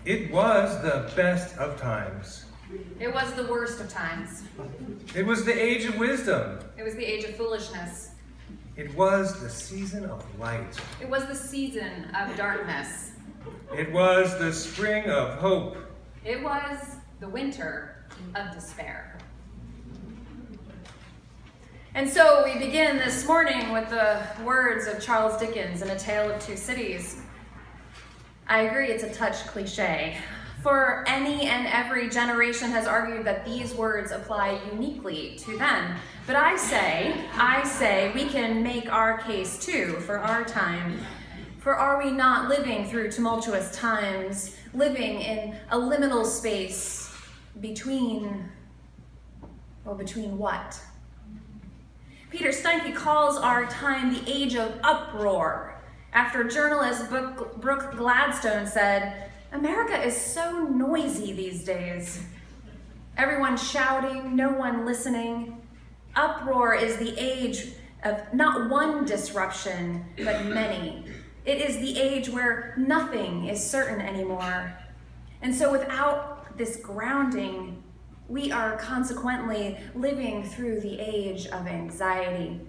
It was the best of times. It was the worst of times. It was the age of wisdom. It was the age of foolishness. It was the season of light. It was the season of darkness. It was the spring of hope. It was the winter of despair. And so we begin this morning with the words of Charles Dickens in A Tale of Two Cities. I agree it's a touch cliche. For any and every generation has argued that these words apply uniquely to them. But I say we can make our case too for our time. For are we not living through tumultuous times, living in a liminal space between what? Peter Steinke calls our time the age of uproar, after journalist Brooke Gladstone said, "America is so noisy these days. Everyone shouting, no one listening. Uproar is the age of not one disruption, but many. It is the age where nothing is certain anymore. And so without this grounding, we are consequently living through the age of anxiety."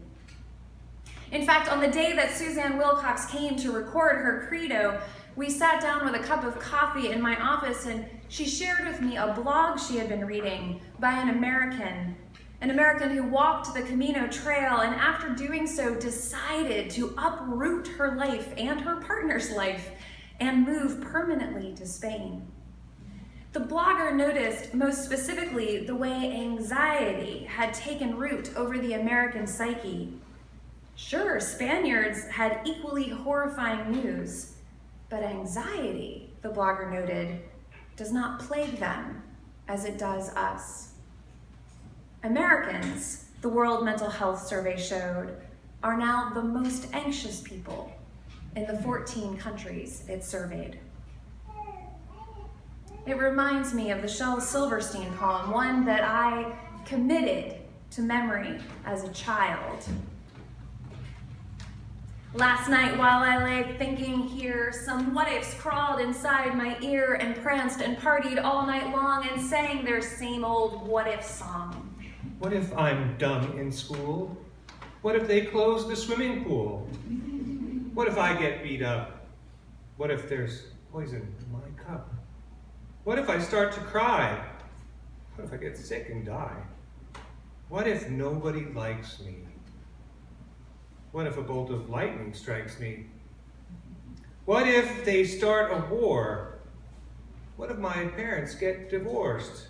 In fact, on the day that Suzanne Wilcox came to record her credo, we sat down with a cup of coffee in my office and she shared with me a blog she had been reading by an American who walked the Camino Trail and after doing so decided to uproot her life and her partner's life and move permanently to Spain. The blogger noticed most specifically the way anxiety had taken root over the American psyche. Sure, Spaniards had equally horrifying news, but anxiety, the blogger noted, does not plague them as it does us. Americans, the World Mental Health Survey showed, are now the most anxious people in the 14 countries it surveyed. It reminds me of the Shel Silverstein poem, one that I committed to memory as a child. Last night, while I lay thinking here, some what-ifs crawled inside my ear and pranced and partied all night long and sang their same old what-if song. What if I'm dumb in school? What if they close the swimming pool? What if I get beat up? What if there's poison in my cup? What if I start to cry? What if I get sick and die? What if nobody likes me? What if a bolt of lightning strikes me? What if they start a war? What if my parents get divorced?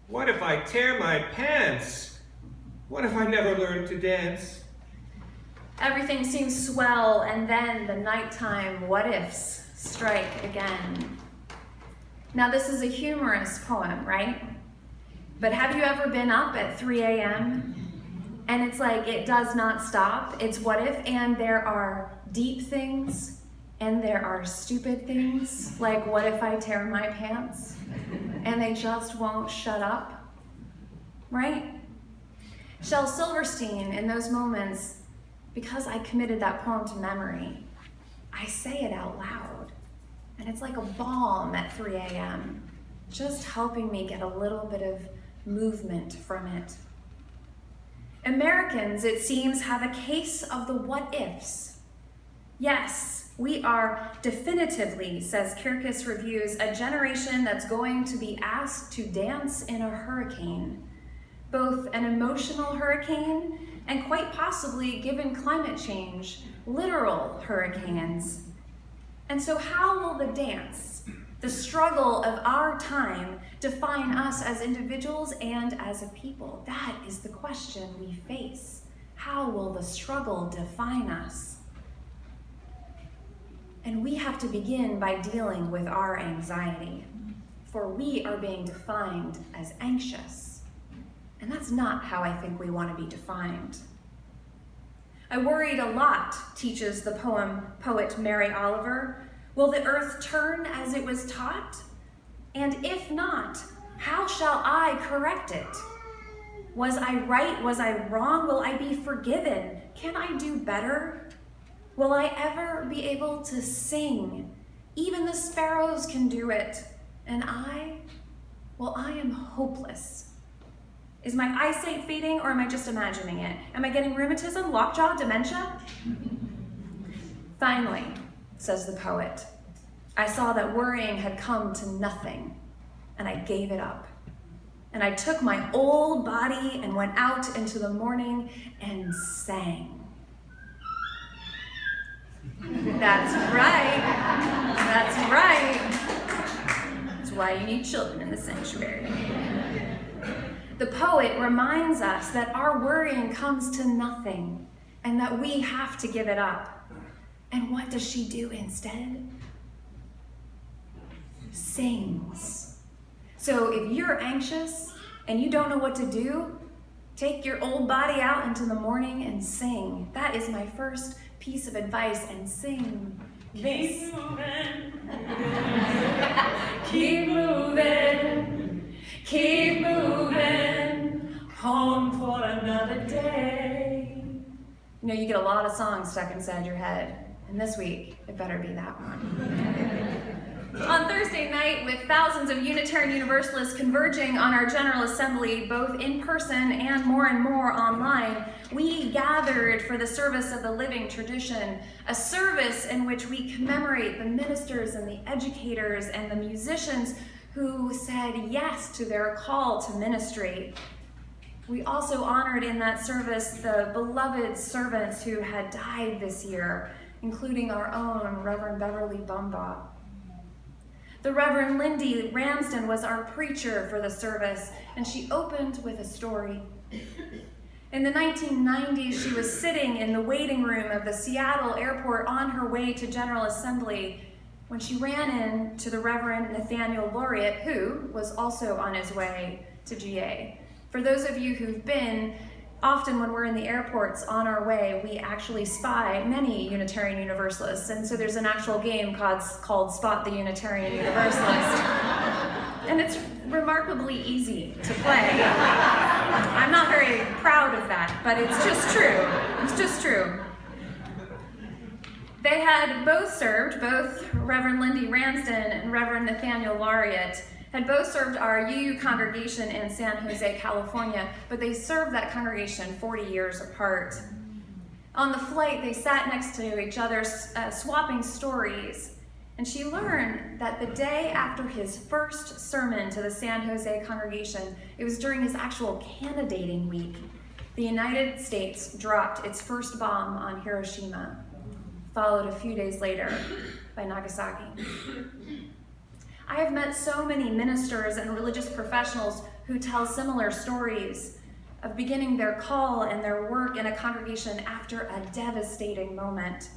What if I tear my pants? What if I never learn to dance? Everything seems swell, and then the nighttime what-ifs strike again. Now, this is a humorous poem, right? But have you ever been up at 3 a.m.? And it's like it does not stop. It's what if, and there are deep things, and there are stupid things, like what if I tear my pants? And they just won't shut up, right? Shel Silverstein, in those moments, because I committed that poem to memory, I say it out loud. And it's like a balm at 3 a.m., just helping me get a little bit of movement from it. Americans, it seems, have a case of the what-ifs. Yes, we are definitively, says Kirkus Reviews, a generation that's going to be asked to dance in a hurricane, both an emotional hurricane and quite possibly, given climate change, literal hurricanes. And so how will the dance, the struggle of our time, define us as individuals and as a people? That is the question we face. How will the struggle define us? And we have to begin by dealing with our anxiety, for we are being defined as anxious. And that's not how I think we want to be defined. I worried a lot, teaches the poet Mary Oliver. Will the earth turn as it was taught? And if not, how shall I correct it? Was I right? Was I wrong? Will I be forgiven? Can I do better? Will I ever be able to sing Even the sparrows can do it. And I am hopeless. Is my eyesight fading, or am I just imagining it? Am I getting rheumatism, lockjaw, dementia? Finally, says the poet, I saw that worrying had come to nothing, and I gave it up. And I took my old body and went out into the morning and sang. That's right. That's right. That's why you need children in the sanctuary. The poet reminds us that our worrying comes to nothing and that we have to give it up. And what does she do instead? Sings. So if you're anxious and you don't know what to do, take your old body out into the morning and sing. That is my first piece of advice, and sing this. Keep moving. Keep moving. Keep moving. Home for another day. You know, you get a lot of songs stuck inside your head, and this week, it better be that one. On Thursday night, with thousands of Unitarian Universalists converging on our General Assembly, both in person and more online, we gathered for the service of the living tradition, a service in which we commemorate the ministers and the educators and the musicians who said yes to their call to ministry. We also honored in that service the beloved servants who had died this year, including our own Reverend Beverly Bumbaugh. The Reverend Lindy Ramsden was our preacher for the service, and she opened with a story. In the 1990s, she was sitting in the waiting room of the Seattle airport on her way to General Assembly when she ran into the Reverend Nathaniel Laureate, who was also on his way to GA. For those of you who've been, often when we're in the airports on our way, we actually spy many Unitarian Universalists. And so there's an actual game called Spot the Unitarian Universalist. And it's remarkably easy to play. I'm not very proud of that, but it's just true. It's just true. They had both served, both Reverend Lindy Ramsden and Reverend Nathaniel Laureate, had both served our UU congregation in San Jose, California, but they served that congregation 40 years apart. On the flight, they sat next to each other, swapping stories, and she learned that the day after his first sermon to the San Jose congregation, it was during his actual candidating week, the United States dropped its first bomb on Hiroshima, followed a few days later by Nagasaki. I have met so many ministers and religious professionals who tell similar stories of beginning their call and their work in a congregation after a devastating moment.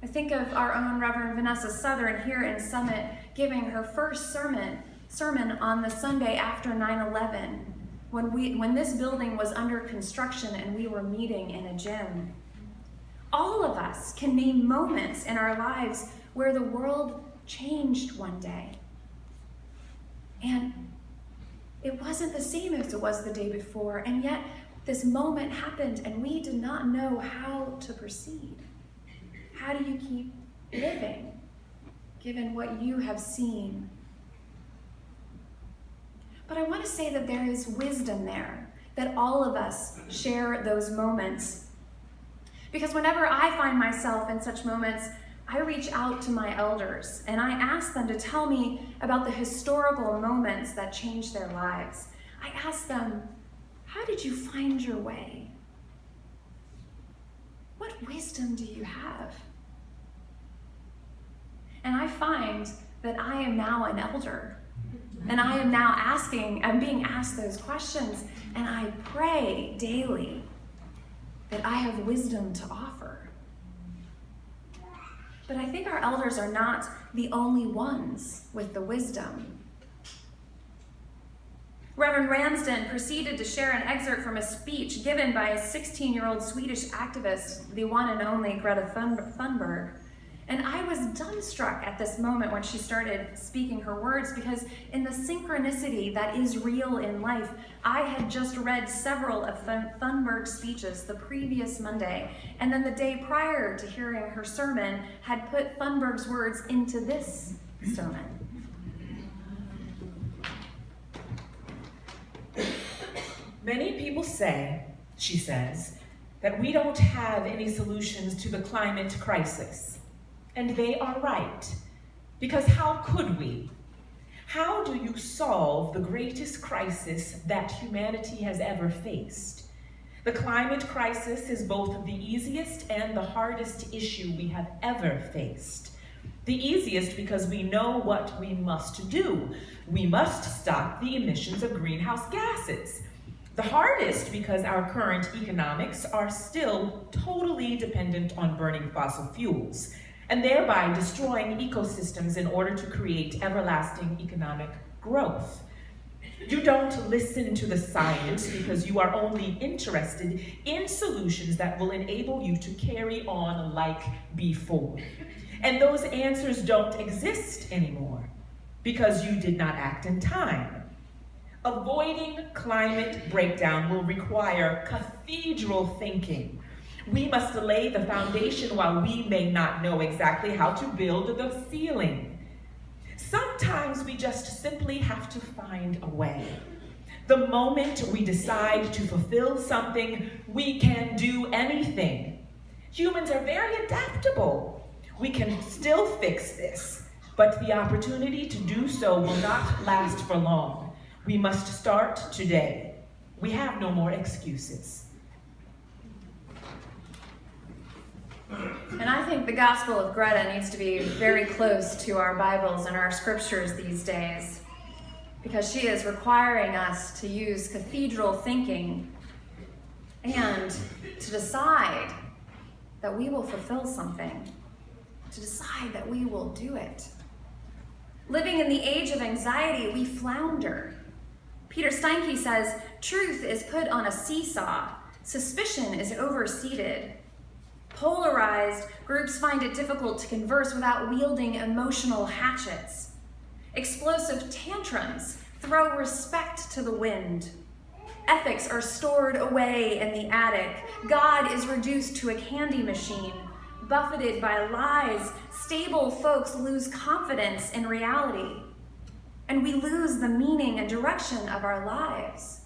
I think of our own Reverend Vanessa Southern here in Summit giving her first sermon on the Sunday after 9/11, when this building was under construction and we were meeting in a gym. All of us can name moments in our lives where the world changed one day. And it wasn't the same as it was the day before, and yet this moment happened and we did not know how to proceed. How do you keep living, given what you have seen? But I want to say that there is wisdom there, that all of us share those moments. Because whenever I find myself in such moments, I reach out to my elders and I ask them to tell me about the historical moments that changed their lives. I ask them, how did you find your way? What wisdom do you have? And I find that I am now an elder. And I am now I'm being asked those questions, and I pray daily that I have wisdom to offer. But I think our elders are not the only ones with the wisdom. Reverend Ramsden proceeded to share an excerpt from a speech given by a 16-year-old Swedish activist, the one and only Greta Thunberg. And I was dumbstruck at this moment when she started speaking her words, because in the synchronicity that is real in life, I had just read several of Thunberg's speeches the previous Monday, and then the day prior to hearing her sermon had put Thunberg's words into this sermon. Many people say, she says, that we don't have any solutions to the climate crisis. And they are right, because how could we? How do you solve the greatest crisis that humanity has ever faced? The climate crisis is both the easiest and the hardest issue we have ever faced. The easiest because we know what we must do. We must stop the emissions of greenhouse gases. The hardest because our current economics are still totally dependent on burning fossil fuels, and thereby destroying ecosystems in order to create everlasting economic growth. You don't listen to the science because you are only interested in solutions that will enable you to carry on like before. And those answers don't exist anymore because you did not act in time. Avoiding climate breakdown will require cathedral thinking. We must lay the foundation while we may not know exactly how to build the ceiling. Sometimes we just simply have to find a way. The moment we decide to fulfill something, we can do anything. Humans are very adaptable. We can still fix this, but the opportunity to do so will not last for long. We must start today. We have no more excuses. And I think the Gospel of Greta needs to be very close to our Bibles and our scriptures these days, because she is requiring us to use cathedral thinking and to decide that we will fulfill something, to decide that we will do it. Living in the age of anxiety, we flounder. Peter Steinke says, truth is put on a seesaw, suspicion is overseated. Polarized, groups find it difficult to converse without wielding emotional hatchets. Explosive tantrums throw respect to the wind. Ethics are stored away in the attic. God is reduced to a candy machine. Buffeted by lies, stable folks lose confidence in reality. And we lose the meaning and direction of our lives.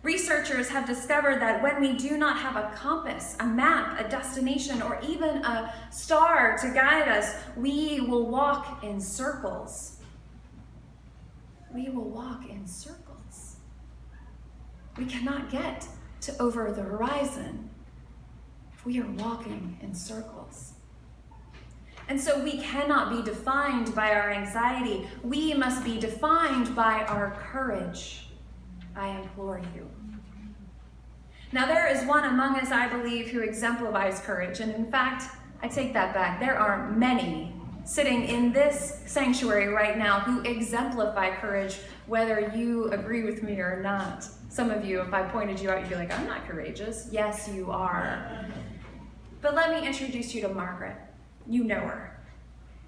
Researchers have discovered that when we do not have a compass, a map, a destination, or even a star to guide us, we will walk in circles. We will walk in circles. We cannot get to over the horizon if we are walking in circles. And so we cannot be defined by our anxiety. We must be defined by our courage. I implore you. Now, there is one among us, I believe, who exemplifies courage. And in fact, I take that back. There are many sitting in this sanctuary right now who exemplify courage, whether you agree with me or not. Some of you, if I pointed you out, you'd be like, I'm not courageous. Yes, you are. But let me introduce you to Margaret. You know her.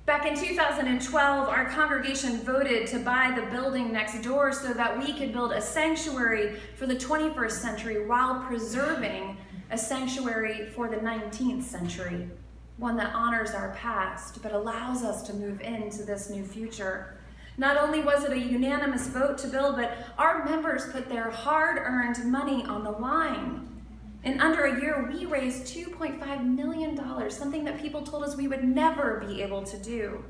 Back in 2012, our congregation voted to buy the building next door so that we could build a sanctuary for the 21st century while preserving a sanctuary for the 19th century, one that honors our past but allows us to move into this new future. Not only was it a unanimous vote to build, but our members put their hard-earned money on the line. In under a year, we raised $2.5 million, something that people told us we would never be able to do.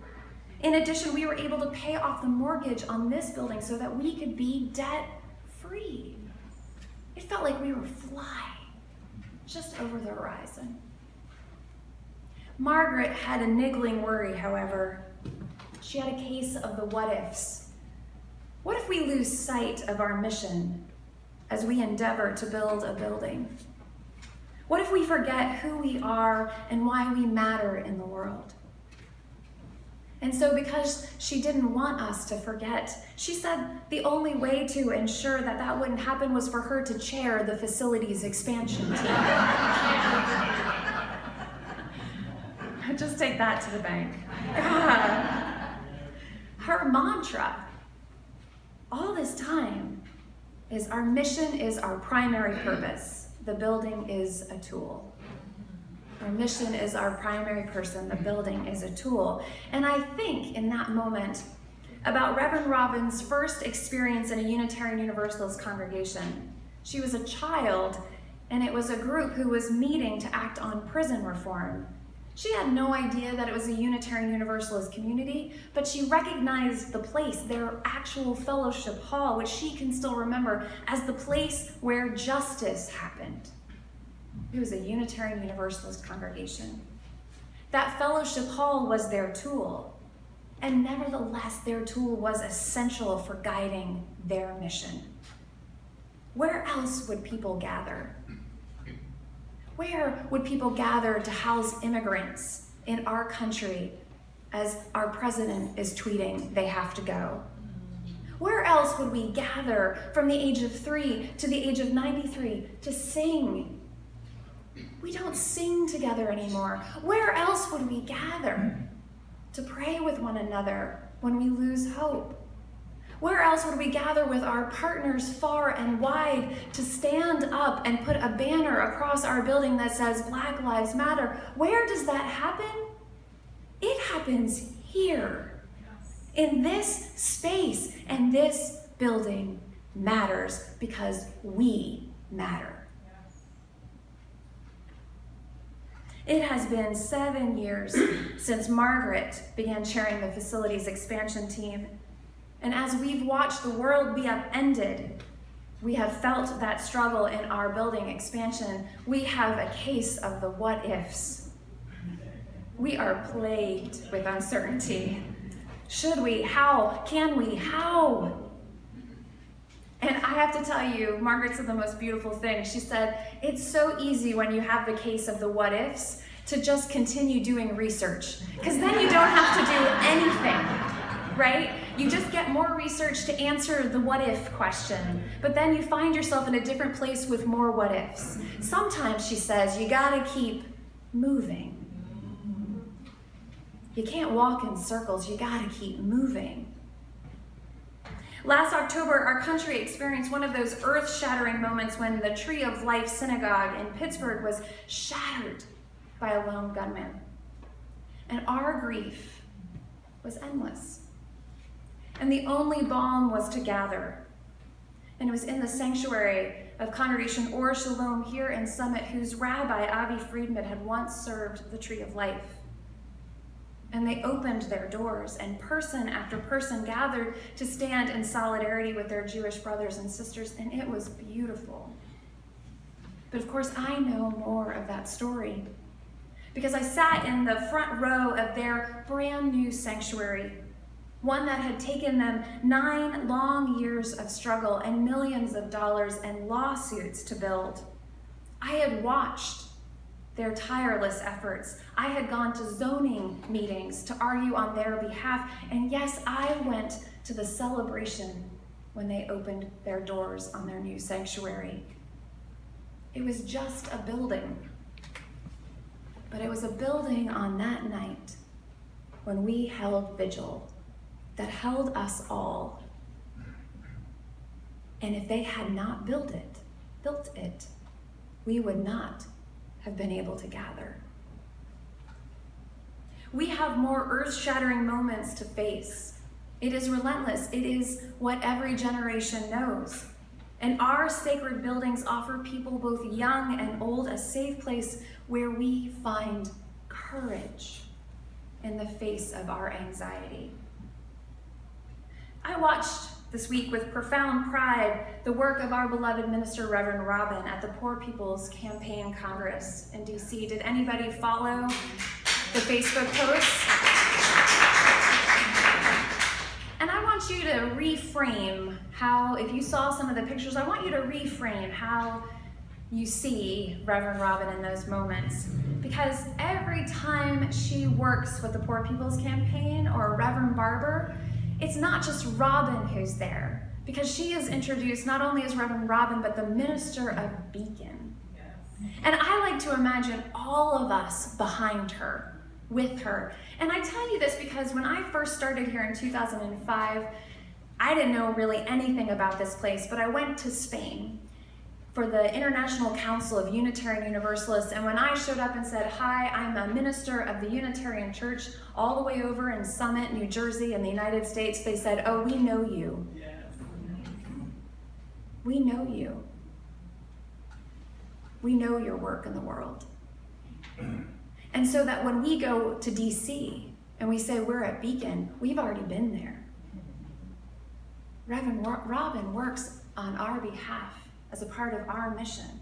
In addition, we were able to pay off the mortgage on this building so that we could be debt-free. It felt like we were flying just over the horizon. Margaret had a niggling worry, however. She had a case of the what-ifs. What if we lose sight of our mission as we endeavor to build a building? What if we forget who we are and why we matter in the world? And so because she didn't want us to forget, she said the only way to ensure that that wouldn't happen was for her to chair the facilities expansion team. Just take that to the bank. Her mantra all this time is our mission is our primary purpose. The building is a tool. Our mission is our primary person. The building is a tool. And I think in that moment about Reverend Robin's first experience in a Unitarian Universalist congregation. She was a child, and it was a group who was meeting to act on prison reform. She had no idea that it was a Unitarian Universalist community, but she recognized the place, their actual fellowship hall, which she can still remember as the place where justice happened. It was a Unitarian Universalist congregation. That fellowship hall was their tool, and nevertheless, their tool was essential for guiding their mission. Where else would people gather? Where would people gather to house immigrants in our country as our president is tweeting they have to go? Where else would we gather from the age of 3 to the age of 93 to sing? We don't sing together anymore. Where else would we gather to pray with one another when we lose hope? Where else would we gather with our partners far and wide to stand up and put a banner across our building that says Black Lives Matter? Where does that happen? It happens here, in this space, and this building matters because we matter. It has been 7 years since Margaret began chairing the facilities expansion team. And as we've watched the world be upended, we have felt that struggle in our building expansion. We have a case of the what ifs. We are plagued with uncertainty. Should we? How? Can we? How? And I have to tell you, Margaret said the most beautiful thing. She said, it's so easy when you have the case of the what ifs to just continue doing research, because then you don't have to do anything, right? You just get more research to answer the what if question, but then you find yourself in a different place with more what ifs. Sometimes, she says, you gotta keep moving. You can't walk in circles, you gotta keep moving. Last October, our country experienced one of those earth-shattering moments when the Tree of Life Synagogue in Pittsburgh was shattered by a lone gunman. And our grief was endless. And the only balm was to gather. And it was in the sanctuary of Congregation Or Shalom here in Summit, whose rabbi, Avi Friedman, had once served the Tree of Life. And they opened their doors, and person after person gathered to stand in solidarity with their Jewish brothers and sisters, and it was beautiful. But of course, I know more of that story because I sat in the front row of their brand new sanctuary, one that had taken them 9 long years of struggle and millions of dollars and lawsuits to build. I had watched their tireless efforts. I had gone to zoning meetings to argue on their behalf, and yes, I went to the celebration when they opened their doors on their new sanctuary. It was just a building, but it was a building on that night when we held vigil that held us all. And if they had not built it, we would not have been able to gather. We have more earth-shattering moments to face. It is relentless. It is what every generation knows. And our sacred buildings offer people both young and old a safe place where we find courage in the face of our anxiety. I watched this week with profound pride the work of our beloved minister, Reverend Robin, at the Poor People's Campaign Congress in DC. Did anybody follow the Facebook posts? And I want you to reframe how, if you saw some of the pictures, I want you to reframe how you see Reverend Robin in those moments. Because every time she works with the Poor People's Campaign or Reverend Barber, it's not just Robin who's there, because she is introduced not only as Reverend Robin, but the minister of Beacon. Yes. And I like to imagine all of us behind her, with her. And I tell you this because when I first started here in 2005, I didn't know really anything about this place, but I went to Spain for the International Council of Unitarian Universalists, and when I showed up and said, "Hi, I'm a minister of the Unitarian Church all the way over in Summit, New Jersey in the United States," they said, "Oh, we know you. We know you. We know your work in the world." And so that when we go to DC and we say we're at Beacon, we've already been there. Reverend Robin works on our behalf as a part of our mission.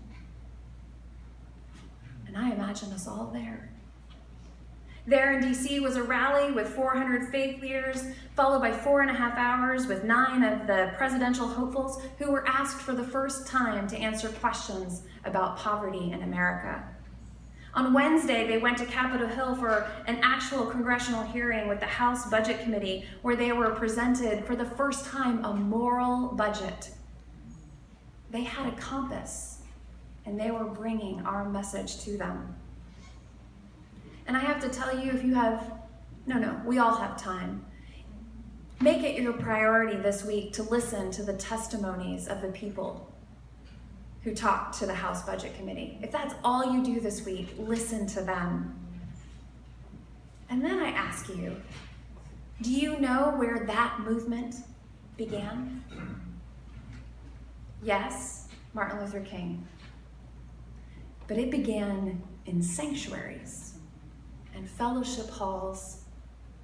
And I imagine us all there. There in DC was a rally with 400 faith leaders, followed by 4.5 hours with 9 of the presidential hopefuls who were asked for the first time to answer questions about poverty in America. On Wednesday, they went to Capitol Hill for an actual congressional hearing with the House Budget Committee, where they were presented for the first time a moral budget. They had a compass, and they were bringing our message to them. And I have to tell you, if you have, we all have time. Make it your priority this week to listen to the testimonies of the people who talked to the House Budget Committee. If that's all you do this week, listen to them. And then I ask you, do you know where that movement began? Yes, Martin Luther King. But it began in sanctuaries and fellowship halls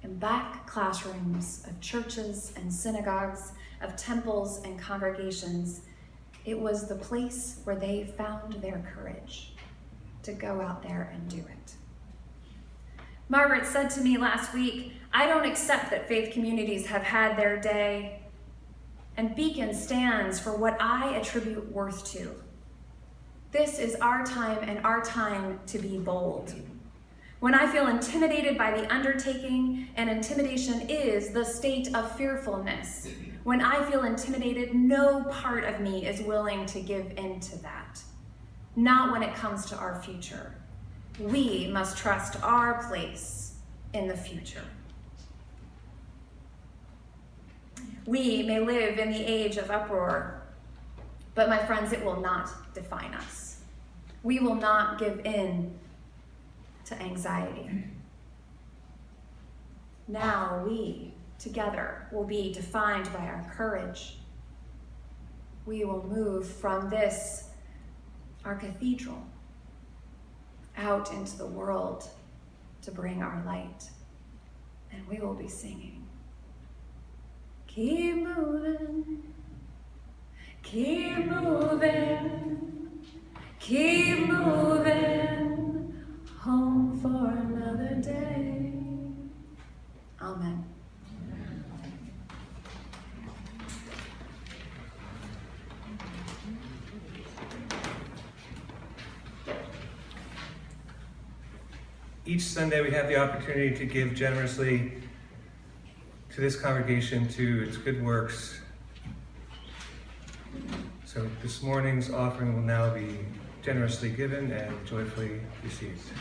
and back classrooms of churches and synagogues, of temples and congregations. It was the place where they found their courage to go out there and do it. Margaret said to me last week, "I don't accept that faith communities have had their day, and Beacon stands for what I attribute worth to. This is our time and our time to be bold. When I feel intimidated by the undertaking, and intimidation is the state of fearfulness, when I feel intimidated, no part of me is willing to give in to that. Not when it comes to our future. We must trust our place in the future." We may live in the age of uproar, but my friends, it will not define us. We will not give in to anxiety. Now we, together, will be defined by our courage. We will move from this, our cathedral, out into the world to bring our light. And we will be singing, "Keep moving, keep moving, keep moving, home for another day." Amen. Each Sunday we have the opportunity to give generously to this congregation, to its good works. So this morning's offering will now be generously given and joyfully received.